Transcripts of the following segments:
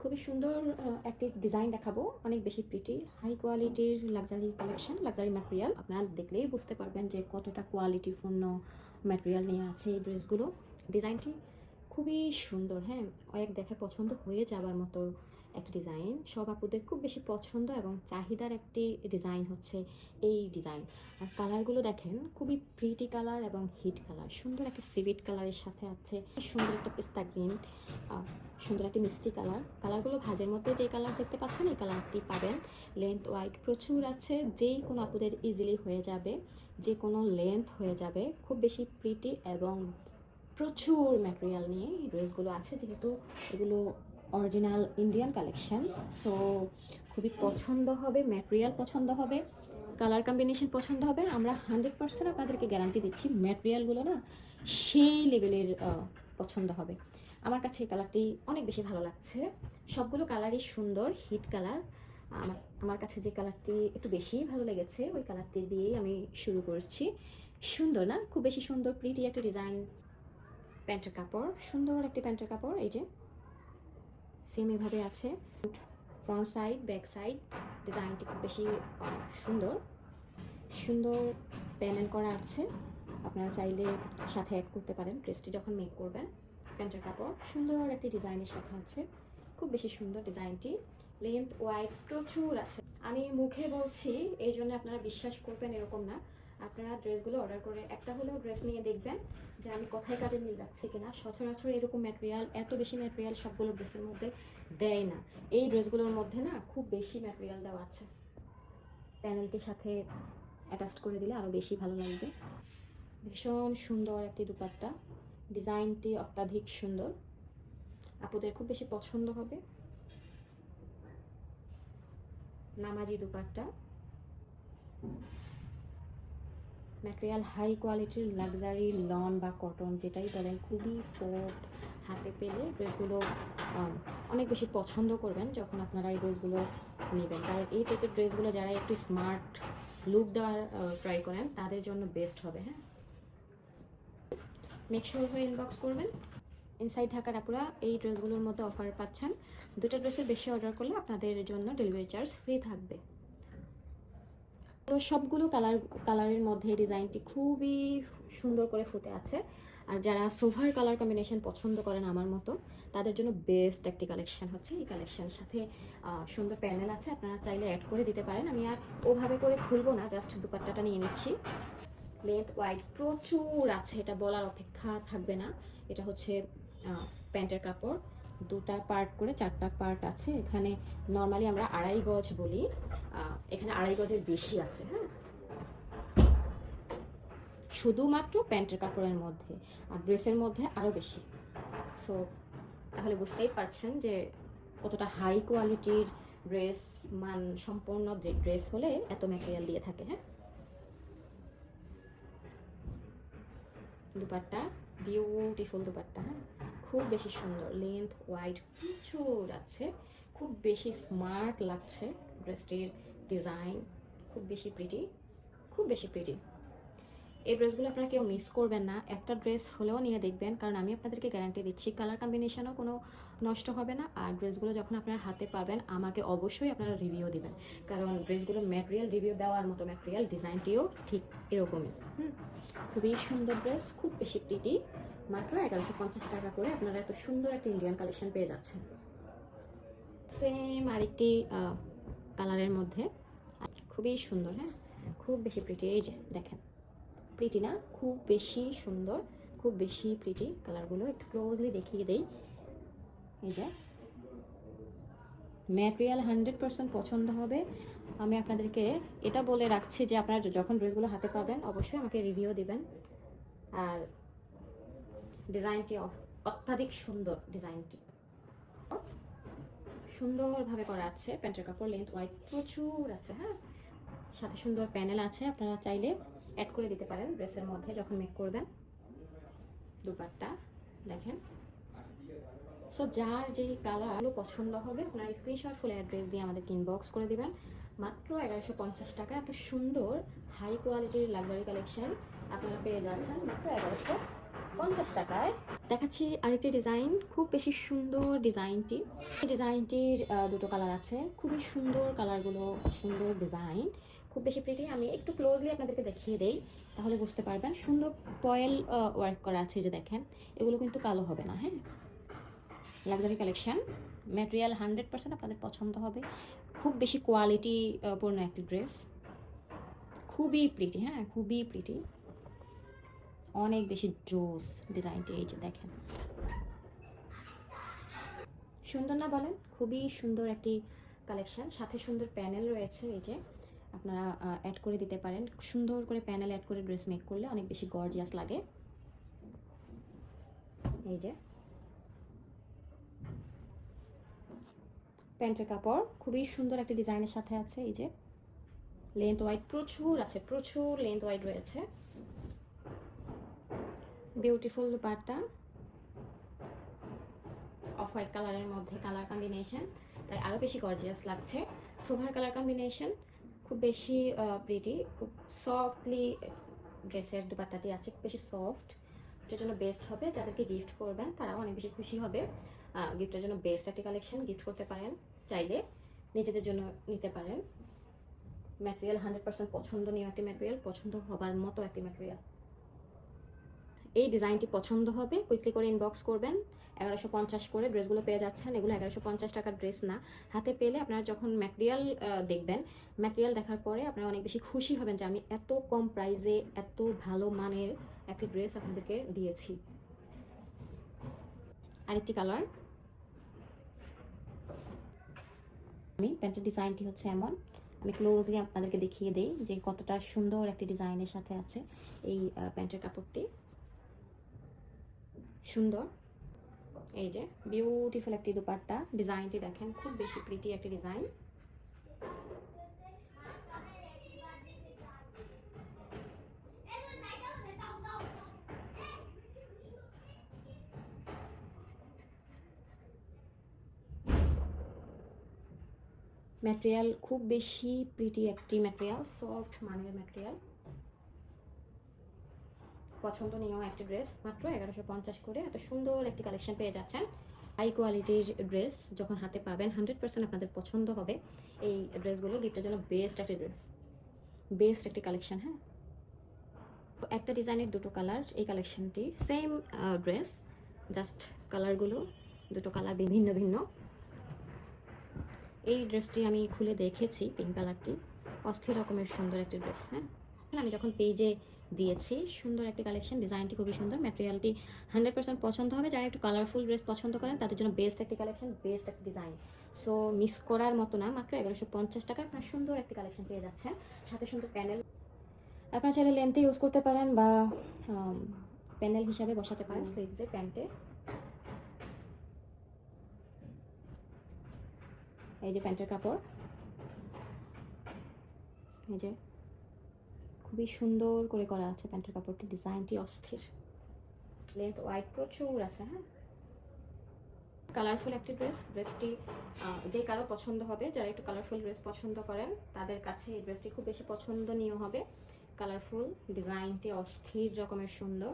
খুবই সুন্দর একটি ডিজাইন দেখাবো, অনেক বেশি প্রিটি, হাই কোয়ালিটির লাক্সারি কালেকশন, লাক্সারি ম্যাটেরিয়াল। আপনারা দেখলেই বুঝতে পারবেন যে কতটা কোয়ালিটিপূর্ণ ম্যাটেরিয়াল নিয়ে আছে এই ড্রেসগুলো। ডিজাইনটি খুবই সুন্দর, হ্যাঁ, অনেক দেখে পছন্দ হয়ে যাবার মতো একটা ডিজাইন। সব আপুদের খুব বেশি পছন্দ এবং চাহিদার একটি ডিজাইন হচ্ছে এই ডিজাইন। আর কালারগুলো দেখেন, খুবই প্রিটি কালার এবং হিট কালার। সুন্দর একটা সিভিট কালারের সাথে আছে সুন্দর একটা পিস্তা গ্রিন, সুন্দর একটা মিষ্টি কালার। কালারগুলো ভাজের মধ্যে যে কালার দেখতে পাচ্ছেন এই কালারটি পাবেন। লেন্থ ওয়াইড প্রচুর আছে, যেই কোনো আপুদের ইজিলি হয়ে যাবে, যে কোনো লেন্থ হয়ে যাবে। খুব বেশি প্রিটি এবং প্রচুর ম্যাটেরিয়াল নিয়ে এই ড্রেসগুলো আছে, যেহেতু এগুলো অরিজিনাল ইন্ডিয়ান কালেকশন। সো খুবই পছন্দ হবে, ম্যাটেরিয়াল পছন্দ হবে, কালার কম্বিনেশন পছন্দ হবে। আমরা 100% আপনাদেরকে গ্যারান্টি দিচ্ছি ম্যাটেরিয়ালগুলো না সেই লেভেলের পছন্দ হবে। আমার কাছে এই কালারটি অনেক বেশি ভালো লাগছে। সবগুলো কালারই সুন্দর, হিট কালার। আমার কাছে যে কালারটি একটু বেশি ভালো লেগেছে ওই কালারটি দিয়েই আমি শুরু করছি। সুন্দর না? খুব বেশি সুন্দর, প্রিটি একটা ডিজাইন। প্যান্টের কাপড়, সুন্দর একটি প্যান্টের কাপড়, এই যে সেম এভাবে আছে। ফ্রন্ট সাইড, ব্যাক সাইড ডিজাইনটি খুব বেশি সুন্দর সুন্দর প্যানেল করা আছে। আপনারা চাইলে সাথে অ্যাড করতে পারেন ড্রেসটি যখন মেক করবেন। প্যান্টের কাপড় সুন্দর একটি ডিজাইনের সাথে আছে, খুব বেশি সুন্দর ডিজাইনটি। লেন্থ ওয়াইড প্রচুর আছে। আমি মুখে বলছি এই জন্য আপনারা বিশ্বাস করবেন এরকম না। আপনারা ড্রেসগুলো অর্ডার করে একটা হলেও ড্রেস নিয়ে দেখবেন যে আমি কোথায় কাজে মিল রাখছি কিনা। সচরাচর এরকম ম্যাটেরিয়াল, এত বেশি ম্যাটেরিয়াল সবগুলো ড্রেসের মধ্যে দেয় না। এই ড্রেসগুলোর মধ্যে না খুব বেশি ম্যাটেরিয়াল দেওয়া আছে। প্যানেলটির সাথে অ্যাটাচ করে দিলে আরও বেশি ভালো লাগবে। ভীষণ সুন্দর একটি দুপাট্টা, ডিজাইনটি অত্যাধিক সুন্দর, আপুদের খুব বেশি পছন্দ হবে। নামাজি দুপাট্টা, ম্যাটেরিয়াল হাই কোয়ালিটির লাক্সারি লন বা কটন যেটাই বলেন, খুবই সফট। হাতে পেলে ড্রেসগুলো অনেক বেশি পছন্দ করবেন যখন আপনারা এই ড্রেসগুলো নেবেন। কারণ এই টাইপের ড্রেসগুলো যারা একটু স্মার্ট লুক দেওয়ার ট্রাই করেন তাদের জন্য বেস্ট হবে। হ্যাঁ, মেক শিওর হয়ে ইনবক্স করবেন। ইনসাইড ঢাকার আপুরা এই ড্রেসগুলোর মধ্যে অফার পাচ্ছেন। দুটো ড্রেসের বেশি অর্ডার করলে আপনাদের জন্য ডেলিভারি চার্জ ফ্রি থাকবে। তো সবগুলো কালারের মধ্যে ডিজাইনটি খুবই সুন্দর করে ফুটে আছে। আর যারা সোভার কালার কম্বিনেশন পছন্দ করেন আমার মতো, তাদের জন্য বেস্ট একটি কালেকশন হচ্ছে এই কালেকশন। সাথে সুন্দর প্যানেল আছে, আপনারা চাইলে অ্যাড করে দিতে পারেন। আমি আর ওভাবে করে খুলবো না, জাস্ট দুপাট্টাটা নিয়ে নিচ্ছি। লেন্থ ওয়াইড প্রচুর আছে, এটা বলার অপেক্ষা থাকবে না। এটা হচ্ছে প্যান্টের কাপড়, দুটা পার্ট করে 4টা পার্ট আছে। এখানে নর্মালি আমরা 2.5 গজ বলি, এখানে 2.5 গজের বেশি আছে। হ্যাঁ, শুধুমাত্র প্যান্টের কাপড়ের মধ্যে, আর ড্রেসের মধ্যে আরও বেশি। সো তাহলে বুঝতেই পারছেন যে কতটা হাই কোয়ালিটির ড্রেস, মান সম্পন্ন ড্রেস হলে এত ম্যাটেরিয়াল দিয়ে থাকে। হ্যাঁ, দুপাট্টা বিউটিফুল দুপাট্টা। হ্যাঁ, খুব বেশি সুন্দর, লেন্থ ওয়াইড প্রচুর আছে, খুব বেশি স্মার্ট লাগছে ড্রেসটির ডিজাইন। খুব বেশি প্রিটি, খুব বেশি প্রিটি। এই ড্রেসগুলো আপনারা কেউ মিস করবেন না, একটা ড্রেস হলেও নিয়ে দেখবেন। কারণ আমি আপনাদেরকে গ্যারান্টি দিচ্ছি কালার কম্বিনেশনও কোনো নষ্ট হবে না। আর ড্রেসগুলো যখন আপনারা হাতে পাবেন আমাকে অবশ্যই আপনারা রিভিউ দিবেন, কারণ ড্রেসগুলোর ম্যাটেরিয়াল রিভিউ দেওয়ার মতো ম্যাটেরিয়াল, ডিজাইনটিও ঠিক এরকমই। খুবই সুন্দর ড্রেস, খুব বেশি প্রিটি। মাত্র 1150 টাকা করে আপনারা এত সুন্দর একটা ইন্ডিয়ান কালেকশন পেয়ে যাচ্ছেন। সেম আরেকটি কালারের মধ্যে, খুবই সুন্দর। হ্যাঁ, খুব বেশি প্রিটি। এই যে দেখেন, প্রিটি না? খুব বেশি সুন্দর, খুব বেশি প্রিটি। কালারগুলো একটু ক্লোজলি দেখিয়ে দেই। এই যে ম্যাটেরিয়াল 100% পছন্দ হবে। আমি আপনাদেরকে এটা বলে রাখছি যে আপনারা যখন ড্রেসগুলো হাতে পাবেন অবশ্যই আমাকে রিভিউ দিবেন। আর ডিজাইনটি অত্যাধিক সুন্দর, ডিজাইনটি সুন্দরভাবে করা আছে। প্যান্টের কাপড় লেন্থ ওয়াইড প্রচুর আছে। হ্যাঁ, সাথে সুন্দর প্যানেল আছে, আপনারা চাইলে অ্যাড করে দিতে পারেন ড্রেসের মধ্যে যখন মেক করবেন। দুপাট্টা দেখেন। সো যার যেই কালারগুলো পছন্দ হবে আপনার স্ক্রিনশট ফুল অ্যাড্রেস দিয়ে আমাদেরকে ইনবক্স করে দিবেন। মাত্র 1150 টাকা এত সুন্দর হাই কোয়ালিটির লাক্সারি কালেকশন আপনারা পেয়ে যাচ্ছেন মাত্র 50 টাকায়। দেখাচ্ছি আরেকটি ডিজাইন, খুব বেশি সুন্দর ডিজাইনটি। এই ডিজাইনটির দুটো কালার আছে, খুবই সুন্দর কালারগুলো, সুন্দর ডিজাইন, খুব বেশি প্রিটি। আমি একটু ক্লোজলি আপনাদেরকে দেখিয়ে দেই, তাহলে বুঝতে পারবেন। সুন্দর পয়েল ওয়ার্ক করা আছে, যে দেখেন, এগুলো কিন্তু কালো হবে না। হ্যাঁ, লাক্সারি কালেকশন, ম্যাটেরিয়াল 100% আপনাদের পছন্দ হবে। খুব বেশি কোয়ালিটি পূর্ণ একটি ড্রেস, খুবই প্রিটি। হ্যাঁ, খুবই প্রিটি, অনেক বেশি জোস ডিজাইনটি। এই যে দেখেন, সুন্দর না বলেন? খুবই সুন্দর একটি কালেকশন, সাথে সুন্দর প্যানেল রয়েছে। এই যে আপনারা অ্যাড করে দিতে পারেন, সুন্দর করে প্যানেল অ্যাড করে ড্রেস মেক করলে অনেক বেশি গর্জিয়াস লাগে। এই যে প্যান্টের কাপড় খুবই সুন্দর একটি ডিজাইনের সাথে আছে। এই যে লেন্থ ওয়াইড প্রচুর আছে, প্রচুর লেন্থ ওয়াইড রয়েছে। বিউটিফুল দুপাট্টা, অফ হোয়াইট কালারের মধ্যে কালার কম্বিনেশন, তাই আরও বেশি গর্জিয়াস লাগছে। সোভার কালার কম্বিনেশন, খুব বেশি প্রিটি, খুব সফটলি ড্রেসের দুপাট্টাটি আছে, খুব বেশি সফট। এটার জন্য বেস্ট হবে, যাদেরকে গিফট করবেন তারাও অনেক বেশি খুশি হবে। গিফটের জন্য বেস্ট একটি কালেকশন, গিফট করতে পারেন, চাইলে নিজেদের জন্য নিতে পারেন। ম্যাটেরিয়াল 100% পছন্দনীয় একটি ম্যাটেরিয়াল, পছন্দ হবার মতো একটি ম্যাটেরিয়াল। এই ডিজাইনটি পছন্দ হবে, কুইকলি করে ইনবক্স করবেন। 1150 করে ড্রেসগুলো পেয়ে যাচ্ছেন। এগুলো 1150 টাকার ড্রেস না, হাতে পেলে আপনারা যখন ম্যাটেরিয়াল দেখবেন, ম্যাটেরিয়াল দেখার পরে আপনারা অনেক বেশি খুশি হবেন যে আমি এত কম প্রাইসে এত ভালো মানের একটি ড্রেস আপনাদেরকে দিয়েছি। আরেকটি কালার, আমি প্যান্টের ডিজাইনটি হচ্ছে এমন, আমি ক্লোজলি আপনাদেরকে দেখিয়ে দেই যে কতটা সুন্দর একটি ডিজাইনের সাথে আছে এই প্যান্টের কাপড়টি। সুন্দর, এই যে বিউটিফুল একটি দুপাট্টা, ডিজাইনটি দেখেন, খুব বেশি প্রিটি একটি ডিজাইন। ম্যাটেরিয়াল খুব বেশি প্রিটি একটি ম্যাটেরিয়াল, সফট মানের ম্যাটেরিয়াল, পছন্দনীয় একটি ড্রেস। মাত্র 1150 করে এত সুন্দর একটি কালেকশন পেয়ে যাচ্ছেন। হাই কোয়ালিটির ড্রেস যখন হাতে পাবেন, 100% আপনাদের পছন্দ হবে এই ড্রেসগুলো। গিফটের জন্য বেস্ট একটি ড্রেস, বেস্ট একটি কালেকশন। হ্যাঁ, একটা ডিজাইনের দুটো কালার, এই কালেকশনটি সেম ড্রেস, জাস্ট কালারগুলো দুটো কালার ভিন্ন ভিন্ন। এই ড্রেসটি আমি খুলে দেখেছি, পিঙ্ক কালারটি, অস্থির রকমের সুন্দর একটি ড্রেস। হ্যাঁ, আমি যখন পেজে দিয়েছি, সুন্দর একটি কালেকশন, ডিজাইনটি খুবই সুন্দর, ম্যাটেরিয়ালটি 100% পছন্দ হবে। যারা একটু কালারফুল ড্রেস পছন্দ করেন তাদের জন্য বেস্ট একটি কালেকশন, বেস্ট একটি ডিজাইন। সো মিস করার মতো না, মাত্র 1150 টাকা আপনার সুন্দর একটি কালেকশন পেয়ে যাচ্ছেন, সাথে সুন্দর প্যানেল। আপনারা চাইলে লেন্থে ইউজ করতে পারেন বা প্যানেল হিসাবে বসাতে পারেন স্লিভসে, প্যান্টে। এই যে প্যান্টের কাপড়, এই যে খুবই সুন্দর করে করা আছে প্যান্টের কাপড়টি, ডিজাইনটি অস্থির, লেন্থ ওয়াইড প্রচুর আছে। হ্যাঁ, কালারফুল একটি ড্রেস। ড্রেসটি যে কারো পছন্দ হবে, যারা একটু কালারফুল ড্রেস পছন্দ করেন তাদের কাছে এই ড্রেসটি খুব বেশি পছন্দনীয় হবে। কালারফুল, ডিজাইনটি অস্থির রকমের সুন্দর,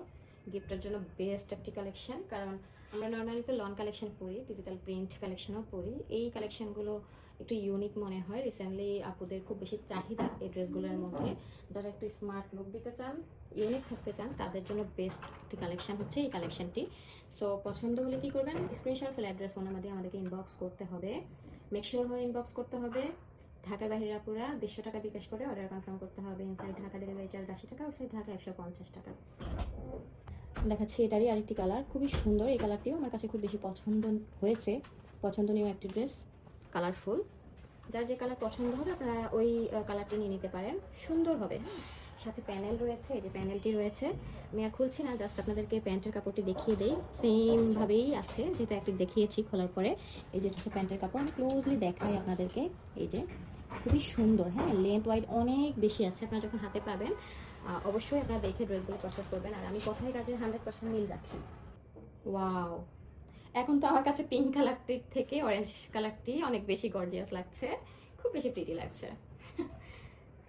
গিফটের জন্য বেস্ট একটি কালেকশন। কারণ আমরা নর্মালি তো লন কালেকশন পরি, ডিজিটাল প্রিন্ট কালেকশনও পরি, এই কালেকশনগুলো একটু ইউনিক মনে হয়। রিসেন্টলি আপুদের খুব বেশি চাহিদা এই ড্রেসগুলোর মধ্যে। যারা একটু স্মার্ট লুক দিতে চান, ইউনিক থাকতে চান, তাদের জন্য বেস্ট একটি কালেকশন হচ্ছে এই কালেকশনটি। সো পছন্দ হলে কী করবেন, স্ক্রিনশট ফেলে অ্যাড্রেস ফোনের মধ্যে আমাদেরকে ইনবক্স করতে হবে, মেকশিওর হয়ে ইনবক্স করতে হবে। ঢাকার বাইরের আপুরা 200 টাকা বিকাশ করে অর্ডার কনফার্ম করতে হবে। ইনসাইড ঢাকা ডেলিভারি চার্জ 80 টাকা, আউটসাইড ঢাকা 150 টাকা। দেখাচ্ছি এটারই আরেকটি কালার, খুবই সুন্দর। এই কালারটিও আমার কাছে খুব বেশি পছন্দ হয়েছে, পছন্দনীয় একটি ড্রেস, কালারফুল। যার যে কালার পছন্দ হবে আপনারা ওই কালারটি নিয়ে নিতে পারেন, সুন্দর হবে। হ্যাঁ, সাথে প্যানেল রয়েছে, এই যে প্যানেলটি রয়েছে। আমি আর খুলছি না, জাস্ট আপনাদেরকে প্যান্টের কাপড়টি দেখিয়ে দেই, সেমভাবেই আছে যেটা একটি দেখিয়েছি খোলার পরে। এই যে হচ্ছে প্যান্টের কাপড়, আমি ক্লোজলি দেখাই আপনাদেরকে। এই যে খুবই সুন্দর। হ্যাঁ, লেন্থ ওয়াইড অনেক বেশি আছে, আপনারা যখন হাতে পাবেন অবশ্যই আপনারা দেখে ড্রেসগুলো পারচেস করবেন। আর আমি কথায় কাজে 100% মিল রাখি। ওয়াও, এখন তো আমার কাছে পিঙ্ক কালারটির থেকে অরেঞ্জ কালারটি অনেক বেশি গর্জিয়াস লাগছে, খুব বেশি প্রিটি লাগছে।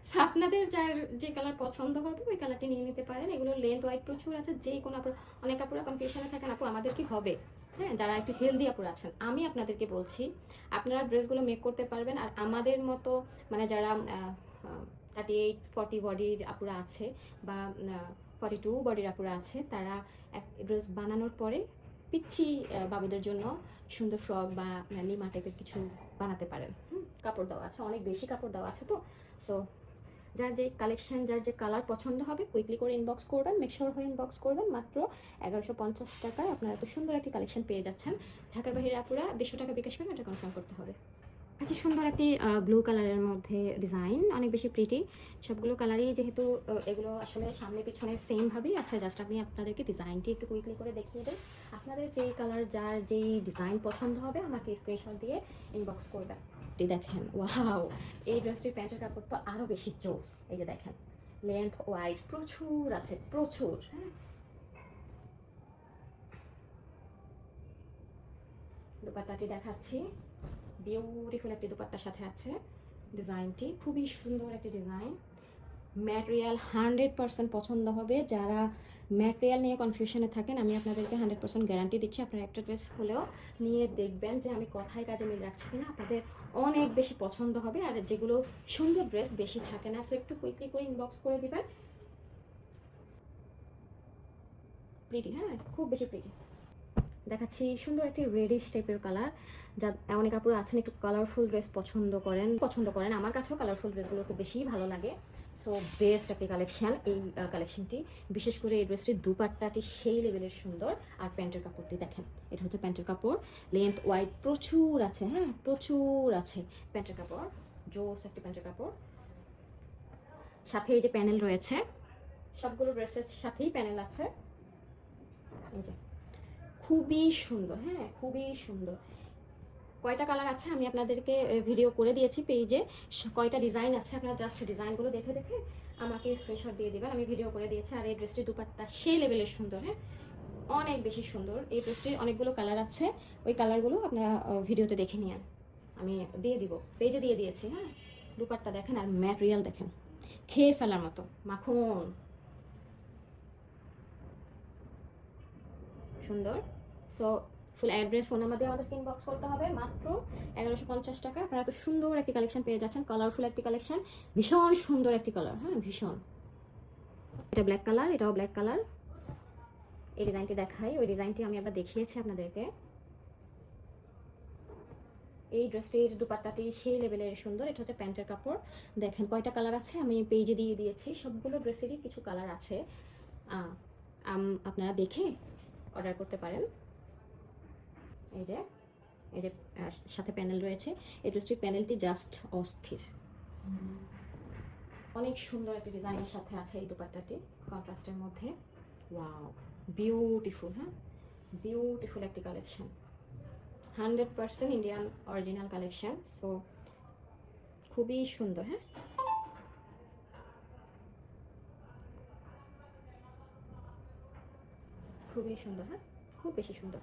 So, আপনাদের যার যে কালার পছন্দ হবে ওই কালারটি নিয়ে নিতে পারেন। এগুলো লেন্থ ওয়াইড প্রচুর আছে, যে কোনো আপুর, অনেক আপুরা কনফিউশনে থাকেন আপু আমাদের কি হবে, হ্যাঁ, যারা একটু হেলদি আপুরা আছেন, আমি আপনাদেরকে বলছি আপনারা ড্রেসগুলো মেক করতে পারবেন। আর আমাদের মতো মানে যারা 38-40 বডির আপুরা আছে বা 42 বডির আপুরা আছে, তারা এক ড্রেস বানানোর পরে পিচ্ছি বাবুদের জন্য সুন্দর ফ্রক বা নিমা টাইপের কিছু বানাতে পারেন। কাপড় দেওয়া আছে, অনেক বেশি কাপড় দেওয়া আছে। তো সো যার যে কালেকশন, যার যে কালার পছন্দ হবে কুইকলি করে ইনবক্স করবেন, মেকশোর হয়ে ইনবক্স করবেন। মাত্র 1150 টাকায় আপনারা এত সুন্দর একটি কালেকশন পেয়ে যাচ্ছেন। ঢাকার বাইরে আপুরা 150 টাকা বিকাশ করে এটা কনফার্ম করতে হবে। আচ্ছা, সুন্দর একটি ব্লু কালারের মধ্যে ডিজাইন, অনেক বেশি প্রিটি। সবগুলো কালারই যেহেতু এগুলো আসলে সামনে পিছনে সেম ভাবেই আছে, জাস্ট আমি আপনাদেরকে ডিজাইনটি একটু কুইকলি করে দেখিয়ে দেই। আপনাদের যেই কালার, যার যেই ডিজাইন পছন্দ হবে আমাকে স্ক্রিনশট দিয়ে ইনবক্স করবেন। দেখেন, ওয়াও, এই ড্রেসটির প্যান্টের কাপড় তো আরও বেশি জোস। এই যে দেখেন, লেন্থ ওয়াইড প্রচুর আছে, প্রচুর। হ্যাঁ, দোপাট্টাটি দেখাচ্ছি, বিউটিফুল একটি দোপাট্টার সাথে আছে। ডিজাইনটি খুবই সুন্দর একটি ডিজাইন। ম্যাটেরিয়াল 100% পছন্দ হবে। যারা ম্যাটেরিয়াল নিয়ে কনফিউশনে থাকেন, আমি আপনাদেরকে 100% গ্যারান্টি দিচ্ছি। আপনারা একটা ড্রেস হলেও নিয়ে দেখবেন যে আমি কথায় কাজে মিল রাখছি কিনা, আপনাদের অনেক বেশি পছন্দ হবে। আর যেগুলো সুন্দর ড্রেস বেশি থাকে না, সো একটু কুইকলি করে ইনবক্স করে দিবেন। প্রিটি, হ্যাঁ, খুব বেশি প্রিটি। দেখাচ্ছি সুন্দর একটি রেডিশ টাইপের কালার। যা অনেক আপুরা আছেন একটু কালারফুল ড্রেস পছন্দ করেন। আমার কাছেও কালারফুল ড্রেসগুলো খুব বেশি ভালো লাগে। সো বেস্ট একটি কালেকশন এই কালেকশনটি। বিশেষ করে এই ড্রেসটির দুপাট্টাটি সেই লেভেলের সুন্দর। আর প্যান্টের কাপড়টি দেখেন, এটা হচ্ছে প্যান্টের কাপড়। লেন্থ ওয়াইড প্রচুর আছে, হ্যাঁ, প্রচুর আছে প্যান্টের কাপড়। জোস একটি প্যান্টের কাপড়। সাথে এই যে প্যানেল রয়েছে, সবগুলো ড্রেসের সাথেই প্যানেল আছে। এই যে খুবই সুন্দর, হ্যাঁ, খুবই সুন্দর। কয়টা কালার আছে আমি আপনাদেরকে ভিডিও করে দিয়েছি পেজে। কয়টা ডিজাইন আছে আপনারা জাস্ট ডিজাইনগুলো দেখে দেখে আমাকে স্ক্রিনশট দিয়ে দেবেন, আমি ভিডিও করে দিয়েছি। আর এই ড্রেসটির দুপাট্টা সেই লেভেলের সুন্দর, হ্যাঁ, অনেক বেশি সুন্দর। এই ড্রেসটির অনেকগুলো কালার আছে, ওই কালারগুলো আপনারা ভিডিওতে দেখে নিন, আমি দিয়ে দিব, পেজে দিয়ে দিয়েছি। হ্যাঁ, দুপাট্টা দেখেন আর ম্যাটেরিয়াল দেখেন, খেয়ে ফেলার মতো মাখন সুন্দর। So full address, phone number দিয়ে আমাদেরকে ইনবক্স করতে হবে। মাত্র 1150 টাকা আপনারা তো সুন্দর একটি কালেকশন পেয়ে যাচ্ছেন, কালারফুল একটি কালেকশন, ভীষণ সুন্দর একটি কালার, হ্যাঁ, ভীষণ। এটা ব্ল্যাক কালার, এটাও ব্ল্যাক কালার। এই ডিজাইনটি দেখাই, ওই ডিজাইনটি আমি আবার দেখিয়েছি আপনাদেরকে। এই ড্রেসটির দুপাট্টাটি সেই লেভেলের সুন্দর। এটা হচ্ছে প্যান্টের কাপড়। দেখেন কয়টা কালার আছে, আমি পেজে দিয়ে দিয়েছি। সবগুলো ড্রেসেরই কিছু কালার আছে, আপনারা দেখে অর্ডার করতে পারেন। এই যে সাথে প্যানেল রয়েছে। এই ড্রেসটির প্যানেলটি জাস্ট অস্থির, অনেক সুন্দর একটি ডিজাইনের সাথে আছে এই দুপাট্টাটি কন্ট্রাস্টের মধ্যে। ওয়াও, বিউটিফুল, হ্যাঁ, বিউটিফুল একটি collection, 100% Indian original collection. So খুবই সুন্দর, হ্যাঁ, খুবই সুন্দর, হ্যাঁ, খুব বেশি সুন্দর।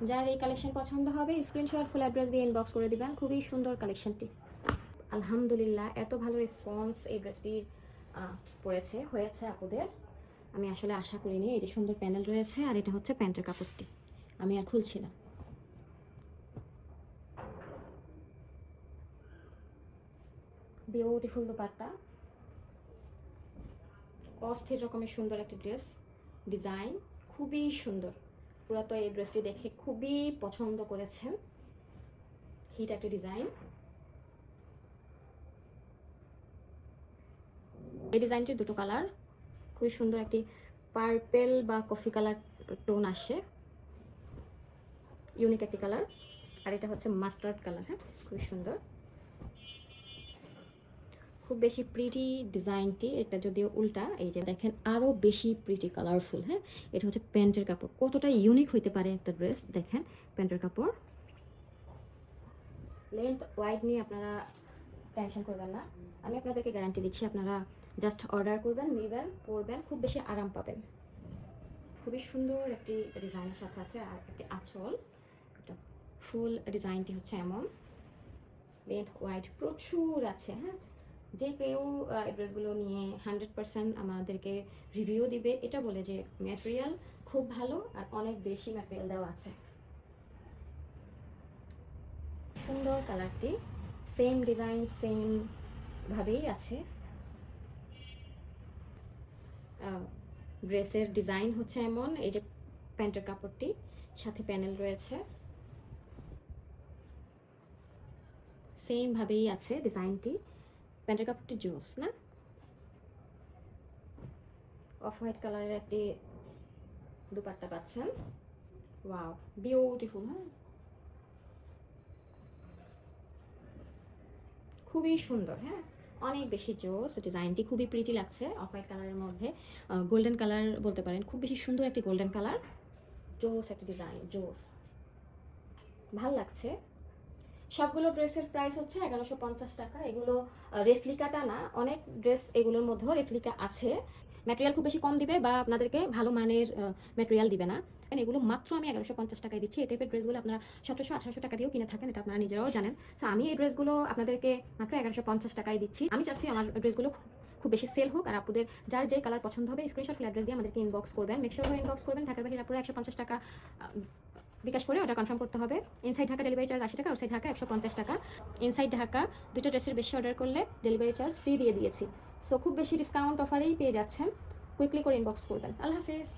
যার এই কালেকশন পছন্দ হবে স্ক্রিনশট ফুল অ্যাড্রেস দিয়ে ইনবক্স করে দিবেন। খুবই সুন্দর কালেকশনটি। আলহামদুলিল্লাহ, এত ভালো রেসপন্স এই ড্রেসটির হয়েছে আপুদের, আমি আসলে আশা করিনি। এই যে সুন্দর প্যানেল রয়েছে, আর এটা হচ্ছে প্যান্টের কাপড়টি, আমি আর খুলছি না। বিউটিফুল দোপাট্টা, অস্থির রকমের সুন্দর একটি ড্রেস, ডিজাইন খুবই সুন্দর। পুরো তো এই ড্রেসটি দেখে খুবই পছন্দ করেছেন, হিট একটি ডিজাইন। এই ডিজাইনটির দুটো কালার, খুবই সুন্দর, একটি পার্পেল বা কফি কালার টোন আসে, ইউনিক একটি কালার। আর এটা হচ্ছে মাস্টার্ড কালার, হ্যাঁ, খুবই সুন্দর, খুব বেশি প্রিটি ডিজাইনটি। এটা যদিও উল্টা, এই যে দেখেন আরও বেশি প্রিটি কালারফুল। হ্যাঁ, এটা হচ্ছে প্যান্টের কাপড়, কতটা ইউনিক হইতে পারে একটা ড্রেস। দেখেন প্যান্টের কাপড়, লেন্থ ওয়াইড নিয়ে আপনারা টেনশন করবেন না, আমি আপনাদেরকে গ্যারান্টি দিচ্ছি। আপনারা জাস্ট অর্ডার করবেন, নেবেন, পরবেন, খুব বেশি আরাম পাবেন। খুবই সুন্দর একটি ডিজাইনের সাথে আছে আর একটি আঁচল। এটা ফুল ডিজাইনটি হচ্ছে এমন, লেন্থ ওয়াইড প্রচুর আছে, হ্যাঁ, যে কেউ এই ড্রেসগুলো নিয়ে 100% আমাদেরকে রিভিউ দিবে, এটা বলে যে ম্যাটেরিয়াল খুব ভালো আর অনেক বেশি ম্যাটেরিয়াল দেওয়া আছে। সুন্দর কালারটি, সেম ডিজাইন সেম ভাবেই আছে। ড্রেসের ডিজাইন হচ্ছে এমন, এই যে প্যান্টের কাপড়টি সাথে প্যানেল রয়েছে, সেম ভাবেই আছে ডিজাইনটি। প্যান্টের কাপড়টি জোস না, অফ হোয়াইট কালারের একটি দুপাট্টা পাচ্ছেন। Wow, beautiful. হ্যাঁ, খুবই সুন্দর। হ্যাঁ, অনেক বেশি জোস, ডিজাইনটি খুবই প্রিটি লাগছে। অফ হোয়াইট কালারের মধ্যে গোল্ডেন কালার বলতে পারেন, খুব বেশি সুন্দর একটি গোল্ডেন কালার। জোস একটা ডিজাইন, জোস, ভাল লাগছে। সবগুলো ড্রেসের প্রাইস হচ্ছে 1150 টাকা। এগুলো রেপ্লিকাটা না, অনেক ড্রেস এগুলোর মধ্যেও রেপ্লিকা আছে। ম্যাটেরিয়াল খুব বেশি কম দিবে বা আপনাদেরকে ভালো মানের ম্যাটেরিয়াল দিবে না। এগুলো মাত্র আমি 1150 টাকায় দিচ্ছি। এই টাইপের ড্রেসগুলো আপনারা 1700-1800 টাকা দিয়েও কিনে থাকেন, এটা আপনারা নিজেরাও জানেন। সো আমি এই ড্রেসগুলো আপনাদেরকে মাত্র 1150 টাকায় দিচ্ছি। আমি চাচ্ছি আমার ড্রেসগুলো খুব বেশি সেল হোক, আর আপনাদের যার যে কালার পছন্দ হবে স্ক্রিনশট অ্যাড্রেস দিয়ে আমাদেরকে ইনবক্স করবেন। মেকশোর ইনবক্স করবেন। ঢাকার বাইরে আপনারা 150 টাকা বিকাশ করে ওটা কনফার্ম করতে হবে। ইনসাইড ঢাকা ডেলিভারি চার্জ 80 টাকা, আউটসাইড ঢাকা 150 টাকা। ইনসাইড ঢাকা দুটো ড্রেসের বেশি অর্ডার করলে ডেলিভারি চার্জ ফ্রি দিয়ে দিয়েছি। সো খুব বেশি ডিসকাউন্ট অফারেই পেয়ে যাচ্ছেন। কুইকলি করে ইনবক্স করবেন। আল্লাহ হাফেজ।